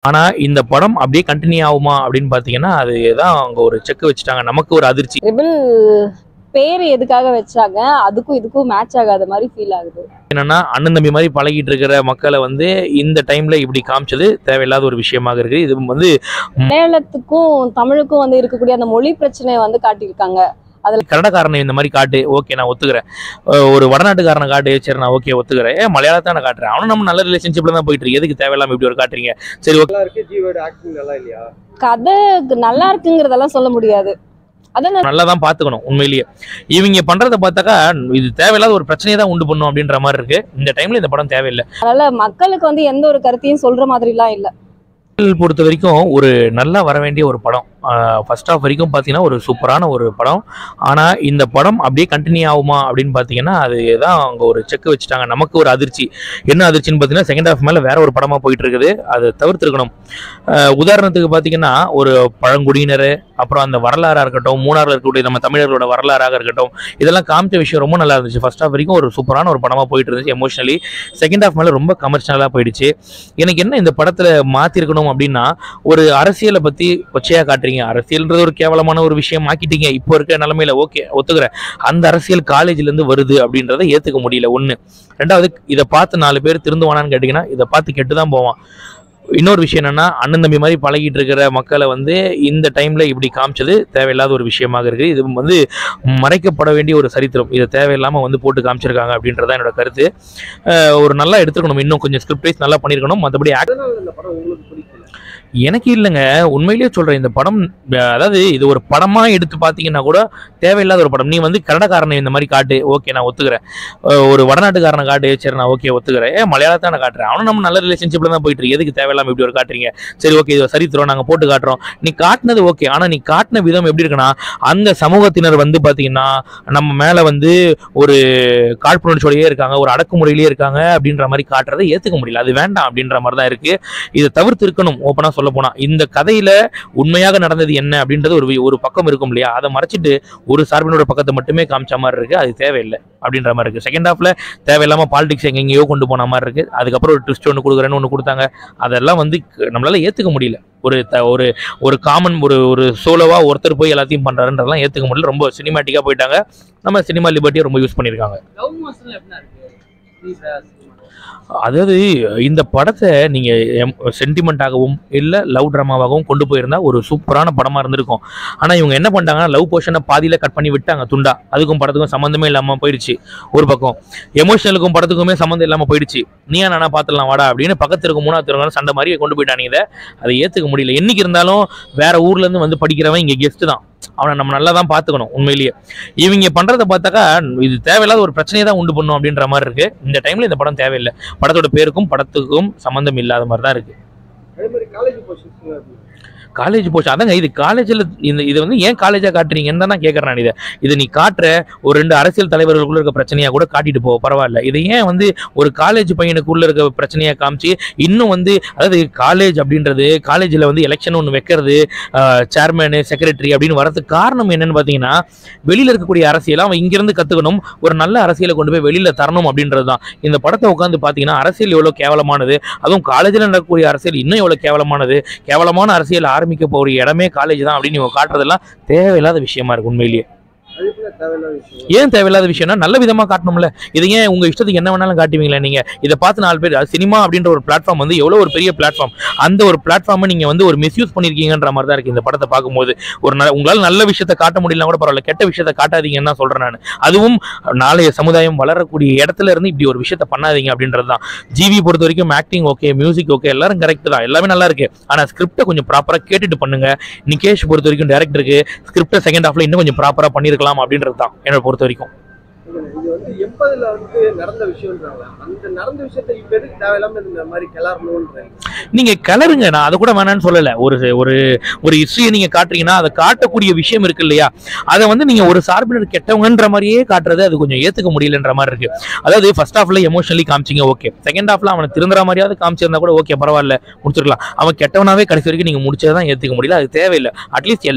ஆனா இந்த படம் அப்படியே கண்டினியூ ஆகுமா அப்படின்னு பாத்தீங்கன்னா அதுதான் அவங்க ஒரு செக் வச்சுட்டாங்க. நமக்கு ஒரு அதிர்ச்சி. ரிபிள் பேர் எதுக்காக வச்சாங்க, அதுக்கும் இதுக்கும் மேட்ச் ஆகாத மாதிரி ஃபீல் ஆகுது. என்னன்னா அண்ணன் தம்பி மாதிரி பழகிட்டு இருக்கிற மக்களை இந்த டைம்ல இப்படி காமிச்சது தேவையில்லாத ஒரு விஷயமாக இருக்கு. இது மலையாளத்துக்கும் தமிழுக்கும் இருக்கக்கூடிய அந்த மொழி பிரச்சனையை காட்டியிருக்காங்க. அதுல கன்னடக்காரனை இந்த மாதிரி காட்டு, ஓகே நான் ஒத்துக்கிறேன். ஒரு வடநாட்டுக்காரனை காட்டு, சரி நான் ஓகே ஒத்துக்கிறேன். மலையாளத்தை நான் காட்டுறேன், அவனும் நம்ம நல்ல ரிலேஷன்ஷிப்ல தான் போயிட்டு இருக்கு, எதுக்கு தேவையில்லாம இப்படி ஒரு காட்டுறீங்க? சரி ஓகே. கதை நல்லா இருக்குங்கிறதெல்லாம் சொல்ல முடியாது. நல்லா தான் பாத்துக்கணும். உண்மையிலேயே இவங்க பண்றதை பார்த்தாக்கா இது தேவையில்லாத ஒரு பிரச்சனையை தான் உண்டு பண்ணும் அப்படின்ற மாதிரி இருக்கு. இந்த டைம்ல இந்த படம் தேவையில்லை. அதனால மக்களுக்கு எந்த ஒரு கருத்தையும் சொல்ற மாதிரிலாம் இல்லை. பொறுத்த வரைக்கும் ஒரு நல்லா வர வேண்டிய ஒரு படம். ஃபர்ஸ்ட் ஹாஃப் வரைக்கும் பார்த்தீங்கன்னா ஒரு சூப்பரான ஒரு படம். ஆனால் இந்த படம் அப்படியே கண்டினியூ ஆகுமா அப்படின்னு பார்த்தீங்கன்னா அதுதான் அவங்க ஒரு செக் வச்சுட்டாங்க. நமக்கு ஒரு அதிர்ச்சி. என்ன அதிர்ச்சின்னு பார்த்தீங்கன்னா செகண்ட் ஹாஃப் மேலே வேற ஒரு படமாக போயிட்டு இருக்குது. அதை தவிர்த்துருக்கணும். உதாரணத்துக்கு பார்த்தீங்கன்னா ஒரு பழங்குடியினர், அப்புறம் அந்த வரலாறாக இருக்கட்டும், மூணாறில் இருக்கக்கூடிய நம்ம தமிழர்களோட வரலாறாக இருக்கட்டும், இதெல்லாம் காமிச்ச விஷயம் ரொம்ப நல்லா இருந்துச்சு. ஃபர்ஸ்ட் ஹாஃப் வரைக்கும் ஒரு சூப்பரான ஒரு படமாக போயிட்டு இருந்துச்சு எமோஷனலி. செகண்ட் ஹாஃப் மேலே ரொம்ப கமர்ஷியலாக போயிடுச்சு. எனக்கு என்ன இந்த படத்தில் மாற்றிருக்கணும் அப்படின்னா, ஒரு அரசியலை பற்றி கொச்சையாக காட்டுறீங்க. அரசியல்ன்றது ஒரு கேவலமான ஒரு விஷயம் ஆக்கிட்டீங்க இப்போ இருக்க நிலைமையில. ஓகே ஒத்துக்கிறேன். அந்த அரசியல் காலேஜ்ல இருந்து வருது அப்படின்றத ஏத்துக்க முடியல. ஒண்ணு. ரெண்டாவது, இதை பார்த்து 4 பேர் திருந்துவானான்னு கேட்டீங்கன்னா இதை பார்த்து கெட்டுதான் போவான். இன்னொரு விஷயம் என்னன்னா, அண்ணன் தம்பி மாதிரி பழகிட்டு இருக்கிற மக்களை இந்த டைம்ல இப்படி காமிச்சது தேவையில்லாத ஒரு விஷயமாக இருக்கு. இது மறைக்கப்பட வேண்டிய ஒரு சரித்திரம். இதை தேவையில்லாம போட்டு காமிச்சிருக்காங்க அப்படின்றதான் என்னோட கருத்து. ஒரு நல்லா எடுத்துக்கணும், இன்னும் கொஞ்சம் ஸ்கிரிப்ட் வைஸ் நல்லா பண்ணிருக்கணும். மற்றபடி எனக்கு இல்லைங்க, உண்மையிலேயே சொல்றேன். இந்த படம் அதாவது இது ஒரு படமா எடுத்து பார்த்தீங்கன்னா கூட தேவையில்லாத ஒரு படம். நீ கன்னடக்காரனை இந்த மாதிரி காட்டு, ஓகே நான் ஒத்துக்கிறேன். ஒரு வடநாட்டுக்காரனை காட்டு, சரி நான் ஓகே ஒத்துக்கிறேன். மலையாளத்தை நான் காட்டுறேன், அவனும் நம்ம நல்ல ரிலேஷன்ஷிப்ல தான் போயிட்டு இருக்கு, எதுக்கு தேவையில்லாம இப்படி ஒரு காட்டுறீங்க? சரி ஓகே, இது சரித்திரம் நாங்கள் போட்டு காட்டுறோம். நீ காட்டினது ஓகே, ஆனால் நீ காட்டின விதம் எப்படி இருக்குன்னா, அந்த சமூகத்தினர் பார்த்தீங்கன்னா நம்ம மேலே ஒரு காழ்ப்புணர்ச்சியோடையே இருக்காங்க, ஒரு அடக்குமுறையிலேயே இருக்காங்க அப்படின்ற மாதிரி காட்டுறதை ஏற்றுக்க முடியல. அது வேண்டாம் அப்படின்ற மாதிரி தான் இருக்கு. இதை தவிர்த்து இருக்கணும். ஓப்பனா சொல்ல போனா இந்த கதையில உண்மையாக நடந்தது என்ன அப்படின்றது ஒரு பக்கம் இருக்கும் இல்லையா, அதை மறைச்சிட்டு ஒரு சார்பினோட பக்கத்தை மட்டுமே காமிச்ச மாதிரி இருக்கு. அது தேவையில்லை அப்படின்ற மாதிரி இருக்கு. செகண்ட் ஹாஃப்ல தேவையில்லாம பாலிடிக்ஸ் எங்கெங்கயோ கொண்டு போன மாதிரி இருக்கு. அதுக்கப்புறம் ஒரு ட்விஸ்ட் ஒன்று கொடுக்குறேன்னு ஒன்று கொடுத்தாங்க. அதெல்லாம் நம்மளால ஏத்துக்க முடியல. ஒரு காமன் ஒரு சோலோவா ஒருத்தர் போய் எல்லாத்தையும் பண்றாருன்றதெல்லாம் ஏத்துக்க முடியல. ரொம்ப சினிமாட்டிக்கா போயிட்டாங்க. நம்ம சினிமா லிபர்ட்டியை ரொம்ப யூஸ் பண்ணியிருக்காங்க. அதாவது இந்த படத்தை நீங்க சென்டிமெண்டாகவும் இல்லை லவ் ட்ராமாவாகவும் கொண்டு போயிருந்தா ஒரு சூப்பரான படமா இருந்திருக்கும். ஆனா இவங்க என்ன பண்ணிட்டாங்கன்னா, லவ் போர்ஷனை பாதியில கட் பண்ணி விட்டாங்க துண்டா. அதுக்கும் படத்துக்கும் சம்மந்தமே இல்லாம போயிடுச்சு. ஒரு பக்கம் எமோஷனலுக்கும் படத்துக்குமே சம்மந்தம் இல்லாம போயிடுச்சு. நீயா நானா பார்த்துடலாம் வாடா அப்படின்னு பக்கத்து இருக்கும் 3வது இருக்க சண்டை மாதிரி கொண்டு போயிட்டாங்க. இதை அதை ஏத்துக்க முடியல. என்னைக்கு இருந்தாலும் வேற ஊர்ல இருந்து படிக்கிறவன் இங்க கெஸ்ட் தான், அவனை நம்ம நல்லா தான் பார்த்துக்கணும். உண்மையிலேயே இவங்க பண்றதை பார்த்தாக்கா இது தேவையில்லாத ஒரு பிரச்சனையை தான் உண்டு பண்ணும் அப்படின்ற மாதிரி இருக்கு. இந்த டைம்ல இந்த படம் தேவையில்லை. படத்தோட பேருக்கும் படத்துக்கும் சம்பந்தம் இல்லாத மாதிரி தான் இருக்கு. காலேஜ் போச்சு அதாங்க. இது காலேஜில் இது ஏன் காலேஜாக காட்டுறீங்கன்னு தான் நான் கேட்குறேன். இதை நீ காட்டுற ஒரு 2 அரசியல் தலைவர்களுக்குள்ள இருக்க பிரச்சனையாக கூட காட்டிட்டு போ, பரவாயில்ல. இதை ஏன் ஒரு காலேஜ் பையனுக்குள்ள இருக்க பிரச்சனையாக காமிச்சு இன்னும் அதாவது காலேஜ் அப்படின்றது காலேஜில் எலெக்ஷன் ஒன்று வைக்கிறது, சேர்மேனு செக்ரட்டரி அப்படின்னு வரதுக்கு காரணம் என்னன்னு பார்த்தீங்கன்னா, வெளியில் இருக்கக்கூடிய அரசியலை அவன் இங்கிருந்து கற்றுக்கணும், ஒரு நல்ல அரசியலை கொண்டு போய் வெளியில் தரணும் அப்படின்றது தான். இந்த படத்தை உட்காந்து பார்த்தீங்கன்னா அரசியல் எவ்வளோ கேவலமானது, அதுவும் காலேஜில் நடக்கக்கூடிய அரசியல் இன்னும் எவ்வளோ கேவலமானது, கேவலமான அரசியல் ஆரம்பிக்க போற இடமே காலேஜ் தான் அப்படின்னு இவங்க காட்டுறதெல்லாம் தேவையில்லாத விஷயமா இருக்கு. உண்மையிலேயே ஏன் தேவையில்லாத விஷயம்னா, நல்ல விதமா காட்டணும்ல. இதை ஏன் உங்க இஷ்டத்துக்கு என்ன வேணாலும் காட்டுவீங்களா? நீங்க இதை பார்த்து 4 பேர் சினிமா அப்படின்ற ஒரு பிளாட்ஃபார்ம் எவ்வளவு ஒரு பெரிய பிளாட்ஃபார்ம், அந்த ஒரு பிளாட்ஃபார்மை நீங்க ஒரு மிஸ்யூஸ் பண்ணிருக்கீங்கன்ற மாதிரி தான் இருக்கு இந்த படத்தை பார்க்கும்போது. உங்களால நல்ல விஷயத்தை காட்ட முடியல கூட பரவாயில்ல, கெட்ட விஷயத்தை காட்டாதீங்கன்னு தான் சொல்றேன் நான். அதுவும் நாளைய சமுதாயம் வளரக்கூடிய இடத்துல இருந்து இப்படி ஒரு விஷயத்த பண்ணாதீங்க அப்படின்றது தான். ஜிவி பொறுத்த வரைக்கும் ஆக்டிங் ஓகே, மியூசிக் ஓகே, எல்லாரும் கரெக்ட் தான், எல்லாமே நல்லா இருக்கு. ஆனா ஸ்கிரிப்டை கொஞ்சம் ப்ராப்பரா கேட்டுட்டு பண்ணுங்க. நிகேஷ் பொறுத்த வரைக்கும் டைரக்டருக்கு ஸ்கிரிப்டை செகண்ட் ஹாஃப்ல இன்னும் கொஞ்சம் ப்ராப்பரா பண்ணிருக்கலாம் அப்படின்றது தான் என்னோட பொறுத்த வரைக்கும். இது 80ல நடந்த விஷயம்ன்றாங்க. அந்த நடந்த விஷயத்தை இப்ப எதுக்கு தேவையில்லாம இந்த மாதிரி கிளறணும்ன்ற நீங்க கிளறுங்க, நான் அதை கூட வேணான்னு சொல்லல. ஒரு ஹிஸ்டரியை நீங்க காட்டுறீங்கன்னா அதை காட்டக்கூடிய விஷயம் இருக்கு இல்லையா, அதை நீங்க ஒரு சார்பினர் கெட்டவங்கன்ற மாதிரியே காட்டுறது அது கொஞ்சம் ஏத்துக்க முடியலன்ற மாதிரி இருக்கு. அதாவது ஃபர்ஸ்ட் ஹாஃப்ல எமோஷனலி காமிச்சிங்க ஓகே, செகண்ட் ஹாஃப்ல அவனை திருந்துற மாதிரியாவது காமிச்சிருந்தா கூட ஓகே பரவாயில்ல, முடிச்சிருக்கலாம். அவன் கெட்டவனாவே கடைசி வரைக்கும் நீங்க முடிச்சதான் ஏத்துக்க முடியல. அது தேவையில்லை. அட்லீஸ்ட்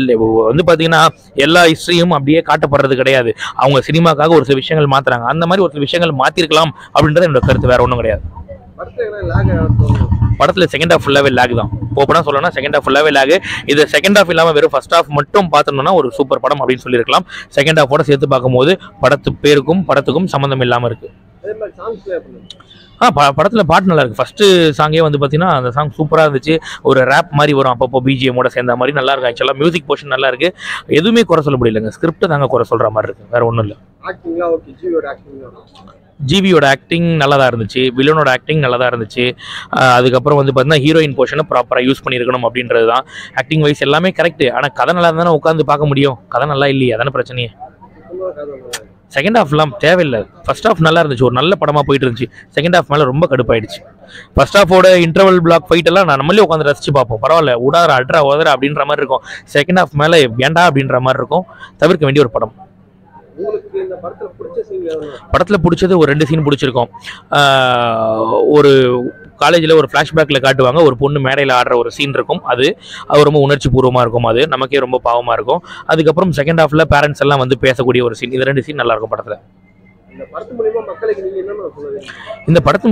பாத்தீங்கன்னா எல்லா ஹிஸ்டரியும் அப்படியே காட்டப்படுறது கிடையாது. அவங்க சினிமாக்காக ஒரு சில விஷயங்கள் மாத்துறாங்க, அந்த மாதிரி ஒரு சில விஷயங்கள் மாத்திருக்கலாம் அப்படின்றது என்னோட கருத்து, வேற ஒன்றும் கிடையாது. படத்தில் செகண்ட் ஹாஃப் ஃபுல்லாகவே லேக் தான். ஓப்பனாக சொல்லணும்னா செகண்ட் ஹாஃப் ஃபுல்லாகவே லேக். இது செகண்ட் ஹாஃப் இல்லாமல் வெறும் ஃபர்ஸ்ட் ஹாஃப் மட்டும் பார்த்தோம்னா ஒரு சூப்பர் படம் அப்படின்னு சொல்லியிருக்கலாம். செகண்ட் ஹாஃபோட சேர்த்து பார்க்கும்போது படத்துக்கும் சம்மந்தம் இல்லாமல் இருக்குது. படத்தில் பாட்டு நல்லா இருக்குது. ஃபஸ்ட்டு சாங்கே வந்து பார்த்தீங்கன்னா அந்த சாங் சூப்பராக இருந்துச்சு. ஒரு ரேப் மாதிரி வரும் அப்பப்போ பிஜிஎம்மோட சேர்ந்த மாதிரி நல்லா இருக்கும். ஆக்சுவலாக மியூசிக் போர்ஷன் நல்லா இருக்குது. எதுவுமே குறை சொல்ல முடியலங்க. ஸ்கிரிப்ட் தாங்க குறை சொல்கிற மாதிரி இருக்குது, வேறு ஒன்றும் இல்லை. ஜிவியோட ஆக்டிங் நல்லா தான் இருந்துச்சு. வில்லனோட ஆக்டிங் நல்லா தான் இருந்துச்சு. அதுக்கப்புறம் வந்து பார்த்தீங்கன்னா ஹீரோயின் போர்ஷனை ப்ராப்பராக யூஸ் பண்ணியிருக்கணும் அப்படின்றது தான். ஆக்டிங் வைஸ் எல்லாமே கரெக்டு. ஆனால் கதை நல்லா இருந்தானே உட்காந்து பார்க்க முடியும். கதை நல்லா இல்லையே, அதான பிரச்சனையே. செகண்ட் ஹாஃப்லாம் தேவையில்லை. ஃபர்ஸ்ட் ஹாஃப் நல்லா இருந்துச்சு, ஒரு நல்ல படமாக போயிட்டு இருந்துச்சு. செகண்ட் ஹாஃப் மேலே ரொம்ப கடுப்பாயிடுச்சு. ஃபர்ஸ்ட் ஹாஃபோட இன்டர்வல் பிளாக் ஃபைட் எல்லாம் நான் நம்மளே உட்காந்து ரசிச்சு பார்ப்போம். பரவாயில்ல, உடார அட்ரா உதற அப்படின்ற மாதிரி இருக்கும். செகண்ட் ஹாஃப் மேலே வேண்டா அப்படின்ற மாதிரி இருக்கும். தவிர்க்க வேண்டிய ஒரு படம். படத்தில் பிடிச்சது ஒரு 2 சீன் பிடிச்சிருக்கோம். ஒரு காலேஜில் ஒரு ஃப்ளாஷ்பேக்கில் காட்டுவாங்க, ஒரு பொண்ணு மேடையில் ஆடுற ஒரு சீன் இருக்கும். அது ரொம்ப உணர்ச்சி பூர்வமாக இருக்கும். அது நமக்கே ரொம்ப பாவமாக இருக்கும். அதுக்கப்புறம் செகண்ட் ஹாஃபில் பேரண்ட்ஸ் எல்லாம் வந்து பேசக்கூடிய ஒரு சீன். இது 2 சீன் நல்லாயிருக்கும் படத்தில். இந்த படத்து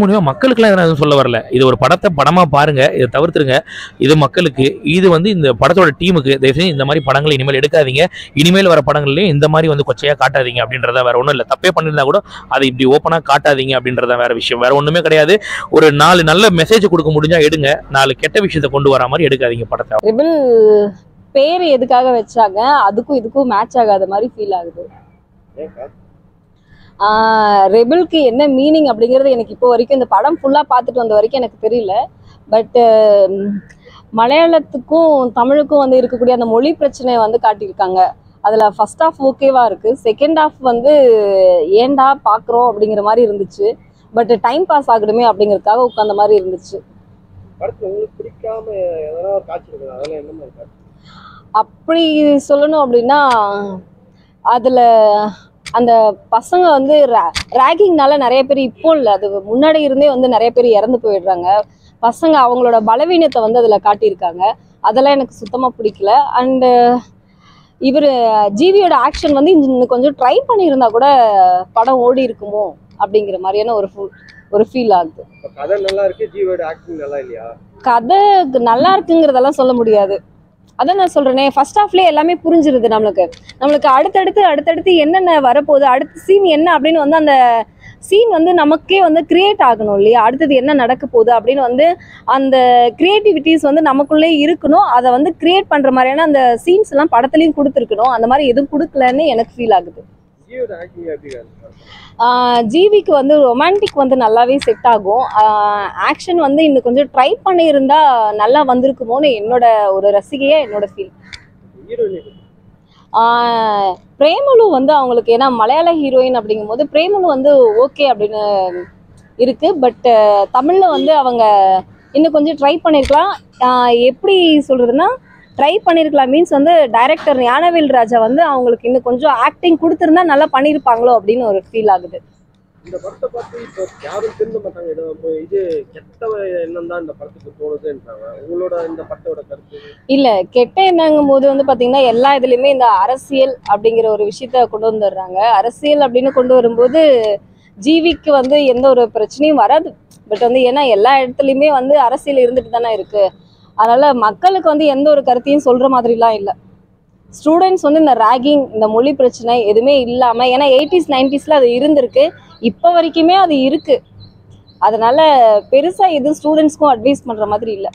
மூலிமா மக்களுக்குலாம் எதுவும் சொல்ல வரல. இது ஒரு படத்தை படமாக பாருங்க, இதை தவிர்த்துருங்க. இது மக்களுக்கு, இது வந்து இந்த படத்தோட டீமுக்கு தயவுசெய்து இந்த மாதிரி படங்களை இனிமேல் எடுக்காதீங்க. இனிமேல் வர படங்கள்லேயும் இந்த மாதிரி வந்து கொச்சையாக காட்டாதீங்க அப்படின்றத வேற ஒன்றும் இல்லை. தப்பே பண்ணியிருந்தா கூட அதை இப்படி ஓப்பனாக காட்டாதீங்க அப்படின்றத வேற விஷயம், வேற ஒன்றுமே கிடையாது. ஒரு 4 நல்ல மெசேஜ் கொடுக்க முடிஞ்சா எடுங்க, 4 கெட்ட விஷயத்தை கொண்டு வர மாதிரி எடுக்காதீங்க படத்தை. ரெபெல் பேர் எதுக்காக வச்சாங்க, அதுக்கும் இதுக்கும் மேட்ச் ஆகாத மாதிரி ஃபீல் ஆகுது. ரெபெலுக்கு என்ன மீனிங் அப்படிங்கிறது எனக்கு இப்போ வரைக்கும், இந்த படம் ஃபுல்லாக பார்த்துட்டு வந்த வரைக்கும் எனக்கு தெரியல. பட் மலையாளத்துக்கும் தமிழுக்கும் வந்து இருக்கக்கூடிய அந்த மொழி பிரச்சனையை வந்து காட்டியிருக்காங்க. அதில் ஃபர்ஸ்ட் ஹாஃப் ஓகேவா இருக்குது. செகண்ட் ஹாஃப் வந்து ஏண்டா பார்க்குறோம் அப்படிங்கிற மாதிரி இருந்துச்சு. பட் டைம் பாஸ் ஆகணுமே அப்படிங்கிறதுக்காக உட்காந்த மாதிரி இருந்துச்சு. அப்படி சொல்லணும் அப்படின்னா, அதில் அந்த பசங்க வந்து ரேகிங்னால நிறைய பேர், இப்போ இல்லை, அது முன்னாடி இருந்தே வந்து நிறைய பேர் இறந்து போயிடுறாங்க. பசங்க அவங்களோட பலவீனத்தை வந்து அதில் காட்டியிருக்காங்க. அதெல்லாம் எனக்கு சுத்தமாக பிடிக்கல. அண்டு இவர் ஜிவியோட ஆக்ஷன் வந்து இன்னும் கொஞ்சம் ட்ரை பண்ணியிருந்தா கூட படம் ஓடி இருக்குமோ அப்படிங்கிற மாதிரியான ஒரு ஃபீல் ஆகுது. கதை நல்லா இருக்கு, ஜிவியோட ஆக்டிங் நல்லா இல்லையா? கதை நல்லா இருக்குங்கிறதெல்லாம் சொல்ல முடியாது. அதான் நான் சொல்றேனே, ஃபர்ஸ்ட் ஹாஃப்லேயே எல்லாமே புரிஞ்சிருது நம்மளுக்கு அடுத்தடுத்து என்னென்ன வரப்போகுது, அடுத்த சீன் என்ன அப்படின்னு வந்து அந்த சீன் வந்து நமக்கே வந்து கிரியேட் ஆகணும் இல்லையா. அடுத்தது என்ன நடக்க போகுது அப்படின்னு வந்து அந்த கிரியேட்டிவிட்டிஸ் வந்து நமக்குள்ளே இருக்கணும். அதை வந்து கிரியேட் பண்ற மாதிரியான அந்த சீன்ஸ் எல்லாம் படத்துலையும் கொடுத்துருக்கணும். அந்த மாதிரி எதுவும் கொடுக்கலன்னு எனக்கு ஃபீல் ஆகுது. ஜிவிக்கு வந்து ரொமான்டிக் வந்து நல்லாவே செட் ஆகும். ஆக்ஷன் வந்து இன்னும் கொஞ்சம் ட்ரை பண்ணியிருந்தா நல்லா வந்திருக்குமோன்னு என்னோட ஒரு ரசிகையா என்னோட ஃபீல். பிரேமலு வந்து அவங்களுக்கு, ஏன்னா மலையாள ஹீரோயின் அப்படிங்கும்போது பிரேமலு வந்து ஓகே அப்படின்னு இருக்கு. பட் தமிழ்ல வந்து அவங்க இன்னும் கொஞ்சம் ட்ரை பண்ணியிருக்கலாம். எப்படி சொல்றதுன்னா, ட்ரை பண்ணியிருக்கலாம் மீன்ஸ் வந்து டைரக்டர் ஞானவேல் ராஜா வந்து அவங்களுக்கு இன்னும் கொஞ்சம் ஆக்டிங் கொடுத்துருந்தா நல்லா பண்ணியிருப்பாங்களோ அப்படின்னு ஒரு ஃபீல் ஆகுது. இந்த படத்தை பார்த்து இப்போ யாரும் திருந்த மாட்டாங்க, இது கெட்ட எண்ணம் தான் இந்த படத்துக்கு தோணுதுன்றாங்க. உங்களோட இந்த படத்தோட கருத்து? இல்லை, கெட்ட எண்ணங்கும் போது வந்து பார்த்தீங்கன்னா எல்லா இதுலேயுமே இந்த அரசியல் அப்படிங்கிற ஒரு விஷயத்த கொண்டு வந்துடுறாங்க. அரசியல் அப்படின்னு கொண்டு வரும்போது ஜிவிக்கு வந்து எந்த ஒரு பிரச்சனையும் வராது. பட் வந்து ஏன்னா எல்லா இடத்துலையுமே வந்து அரசியல் இருந்துட்டு தானே இருக்கு. அதனால மக்களுக்கு வந்து எந்த ஒரு கருத்தையும் சொல்ற மாதிரிலாம் இல்லை. ஸ்டூடெண்ட்ஸ் வந்து இந்த ரேகிங், இந்த மொழி பிரச்சனை எதுவுமே இல்லாமல், ஏன்னா 80s 90sல அது இருந்திருக்கு, இப்போ வரைக்குமே அது இருக்கு. அதனால பெருசாக எதுவும் ஸ்டூடெண்ட்ஸ்க்கும் அட்வைஸ் பண்ணுற மாதிரி இல்லை.